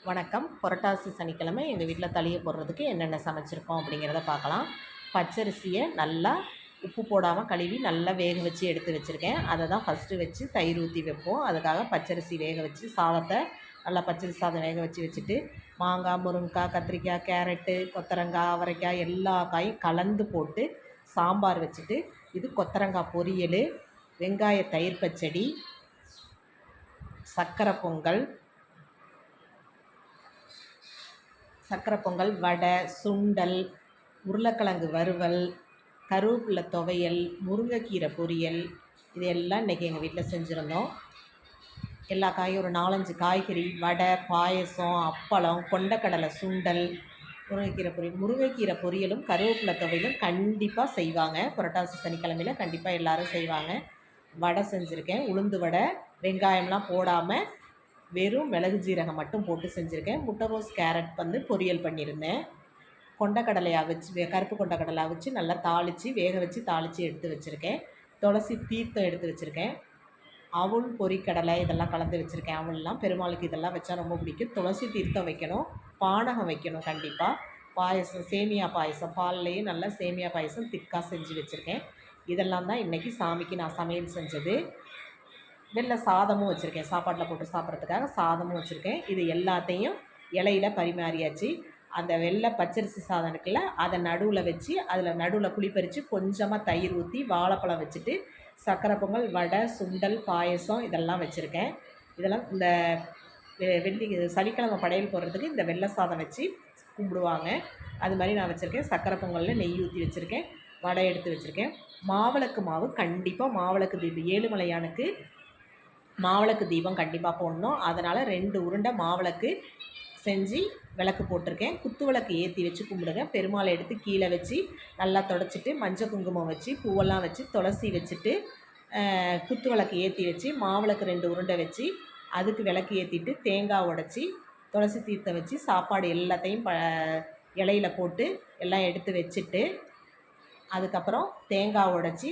வணக்கம். புரட்டாசி சனிக்கிழமை எங்கள் வீட்டில் தளிய போடுறதுக்கு என்னென்ன சமைச்சிருக்கோம் அப்படிங்கிறத பார்க்கலாம். பச்சரிசியை நல்லா உப்பு போடாமல் கழுவி நல்லா வேக வச்சு எடுத்து வச்சுருக்கேன். அதை தான் ஃபஸ்ட்டு வச்சு தயிர் ஊற்றி வைப்போம். அதுக்காக பச்சரிசி வேக வச்சு சாதத்தை நல்லா பச்சரிசி சாதம் வேக வச்சுட்டு மாங்காய், முருங்கைக்காய், கத்திரிக்காய், கேரட்டு, கொத்தரங்காய், அவரைக்காய் எல்லா காயும் கலந்து போட்டு சாம்பார் வச்சுட்டு, இது கொத்தரங்காய் பொரியல், வெங்காய தயிர் பச்சடி, சர்க்கரை பொங்கல், வடை, சுண்டல், உருளைக்கிழங்கு வறுவல், கருவேப்பிலை துவையல், முருங்கைக்கீரை பொரியல், இது எல்லாம் இன்றைக்கி எங்கள் வீட்டில் செஞ்சுருந்தோம். எல்லா காயும் ஒரு 4-5 காய்கறி, வடை, பாயசம், அப்பளம், கொண்டக்கடலை சுண்டல், முருங்கைக்கீரை பொரியலும் கருவேப்பிலை துவையலும் கண்டிப்பாக செய்வாங்க. புரட்டாசி சனிக்கிழமையில் கண்டிப்பாக எல்லோரும் செய்வாங்க. வடை செஞ்சுருக்கேன். உளுந்து வடை, வெங்காயம்லாம் போடாமல் வெறும் மிளகு ஜீரகம் மட்டும் போட்டு செஞ்சுருக்கேன். முட்டைரோஸ் கேரட் பொரியல் பண்ணியிருந்தேன். கொண்டக்கடலையை அவிச்சு, கருப்பு கொண்டக்கடலை அவிச்சு நல்லா தாளித்து வேக வச்சு தாளித்து எடுத்து வச்சுருக்கேன். துளசி தீர்த்தம் எடுத்து வச்சுருக்கேன். அவுள், பொரிக்கடலை இதெல்லாம் கலந்து வச்சுருக்கேன். அவள்லாம் பெருமாளுக்கு இதெல்லாம் வச்சா ரொம்ப பிடிக்கும். துளசி தீர்த்தம் வைக்கணும், பானகம் வைக்கணும் கண்டிப்பாக. பாயசம், சேமியா பாயசம், பால்லையே நல்லா சேமியா பாயசம் திக்காக செஞ்சு வச்சுருக்கேன். இதெல்லாம் தான் இன்றைக்கி சாமிக்கு நான் சமையல் செஞ்சது. வெள்ளை சாதமும் வச்சுருக்கேன். சாப்பாட்டில் போட்டு சாப்பிட்றதுக்காக சாதமும் வச்சுருக்கேன். இது எல்லாத்தையும் இலையில் பரிமாறியாச்சு. அந்த வெள்ளை பச்சரிசி சாதம் இருக்குல்ல, அதை நடுவில் வச்சு அதில் நடுவில் புளி பறித்து கொஞ்சமாக தயிர் ஊற்றி வாழைப்பழம் வச்சுட்டு சர்க்கரை பொங்கல், வடை, சுண்டல், பாயசம் இதெல்லாம் வச்சுருக்கேன். இதெல்லாம் இந்த சனிக்கிழமை படையல் போடுறதுக்கு இந்த வெள்ளை சாதம் வச்சு கும்பிடுவாங்க. அது மாதிரி நான் வச்சுருக்கேன். சர்க்கரை பொங்கலில் நெய் ஊற்றி வச்சுருக்கேன். வடை எடுத்து வச்சுருக்கேன். மாவிளக்கு மாவு கண்டிப்பாக மாவிளக்கு தீபம் ஏழுமலையானுக்கு மாவிளக்கு தீபம் கண்டிப்பாக போடணும். அதனால் 2 உருண்டை மாவிளக்கு செஞ்சு விளக்கு போட்டிருக்கேன். குத்து விளக்கு ஏற்றி வச்சு கும்பிடுங்க. பெருமாளை எடுத்து கீழே வச்சு நல்லா தொடச்சிட்டு மஞ்சள் குங்குமம் வச்சு பூவெல்லாம் வச்சு துளசி வச்சுட்டு குத்து விளக்கு ஏற்றி வச்சு மாவிளக்கு 2 உருண்டை வச்சு அதுக்கு விளக்கு ஏற்றிட்டு தேங்காய் உடைச்சி துளசி தீர்த்தம் வச்சு சாப்பாடு எல்லாத்தையும் இலையில போட்டு எல்லாம் எடுத்து வச்சுட்டு அதுக்கப்புறம் தேங்காய் உடைச்சி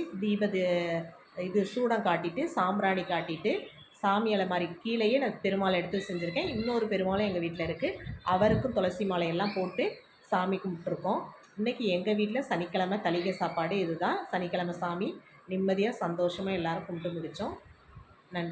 இது சூடம் காட்டிட்டு சாம்பிராணி காட்டிட்டு சாமி இலை மாதிரி கீழேயே நான் பெருமாளை எடுத்து செஞ்சுருக்கேன். இன்னொரு பெருமாளும் எங்கள் வீட்டில் இருக்குது. அவருக்கும் துளசி மாலையெல்லாம் போட்டு சாமி கும்பிட்ருக்கோம். இன்றைக்கி எங்கள் வீட்டில் சனிக்கிழமை தளிகை சாப்பாடு இதுதான். சனிக்கிழமை சாமி நிம்மதியாக சந்தோஷமாக எல்லோரும் கும்பிட்டு முடித்தோம். நன்றி.